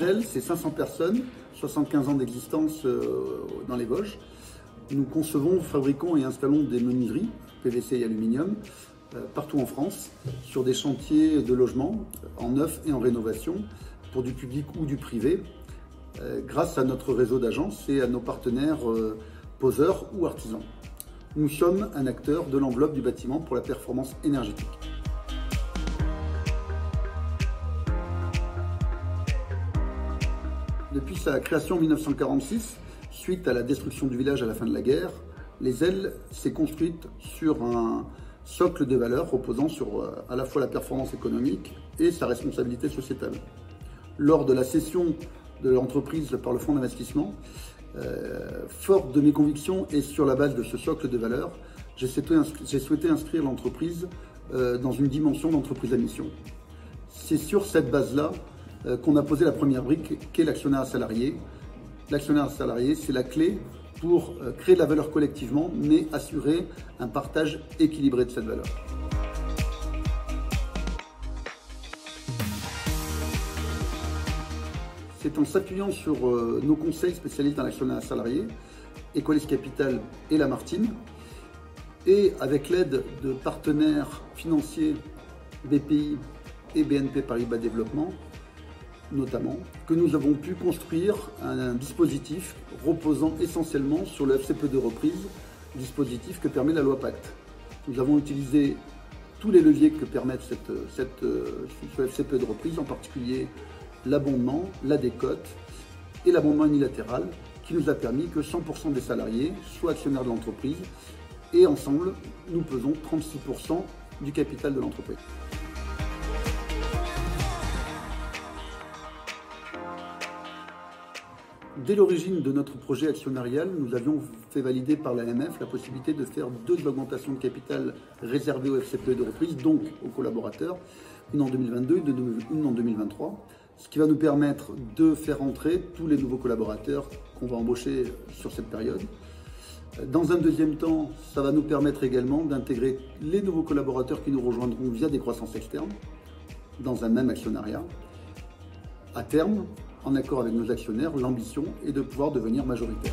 Zell, c'est 500 personnes, 75 ans d'existence dans les Vosges. Nous concevons, fabriquons et installons des menuiseries, PVC et aluminium, partout en France, sur des chantiers de logement, en neuf et en rénovation, pour du public ou du privé, grâce à notre réseau d'agences et à nos partenaires poseurs ou artisans. Nous sommes un acteur de l'enveloppe du bâtiment pour la performance énergétique. Depuis sa création en 1946, suite à la destruction du village à la fin de la guerre, les Zell s'est construite sur un socle de valeurs reposant sur à la fois la performance économique et sa responsabilité sociétale. Lors de la cession de l'entreprise par le fonds d'investissement, forte de mes convictions et sur la base de ce socle de valeurs, j'ai souhaité inscrire l'entreprise dans une dimension d'entreprise à mission. C'est sur cette base-là qu'on a posé la première brique, qu'est l'actionnariat salarié. L'actionnariat salarié, c'est la clé pour créer de la valeur collectivement, mais assurer un partage équilibré de cette valeur. C'est en s'appuyant sur nos conseils spécialistes dans l'actionnariat salarié, Equalis Capital et Lamartine, et avec l'aide de partenaires financiers BPI et BNP Paribas Développement, notamment, que nous avons pu construire un dispositif reposant essentiellement sur le FCPE de reprise, dispositif que permet la loi Pacte. Nous avons utilisé tous les leviers que permettent ce FCPE de reprise, en particulier l'abondement, la décote et l'abondement unilatéral, qui nous a permis que 100% des salariés soient actionnaires de l'entreprise et ensemble, nous pesons 36% du capital de l'entreprise. Dès l'origine de notre projet actionnarial, nous avions fait valider par l'AMF la possibilité de faire 2 augmentations de capital réservées au FCPE de reprise, donc aux collaborateurs, une en 2022 et une en 2023, ce qui va nous permettre de faire entrer tous les nouveaux collaborateurs qu'on va embaucher sur cette période. Dans un deuxième temps, ça va nous permettre également d'intégrer les nouveaux collaborateurs qui nous rejoindront via des croissances externes dans un même actionnariat. À terme, en accord avec nos actionnaires, l'ambition est de pouvoir devenir majoritaire.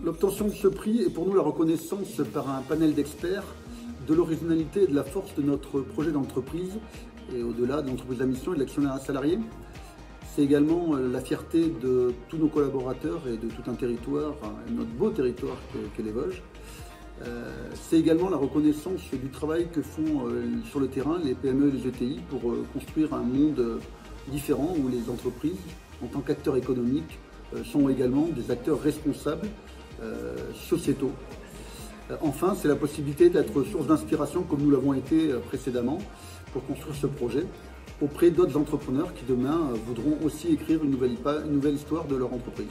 L'obtention de ce prix est pour nous la reconnaissance par un panel d'experts de l'originalité et de la force de notre projet d'entreprise et au-delà de l'entreprise à mission et de l'actionnariat salarié. C'est également la fierté de tous nos collaborateurs et de tout un territoire, notre beau territoire qu'est les Vosges. C'est également la reconnaissance du travail que font sur le terrain les PME et les ETI pour construire un monde différent où les entreprises, en tant qu'acteurs économiques, sont également des acteurs responsables sociétaux. Enfin, c'est la possibilité d'être source d'inspiration comme nous l'avons été précédemment pour construire ce projet auprès d'autres entrepreneurs qui demain voudront aussi écrire une nouvelle histoire de leur entreprise.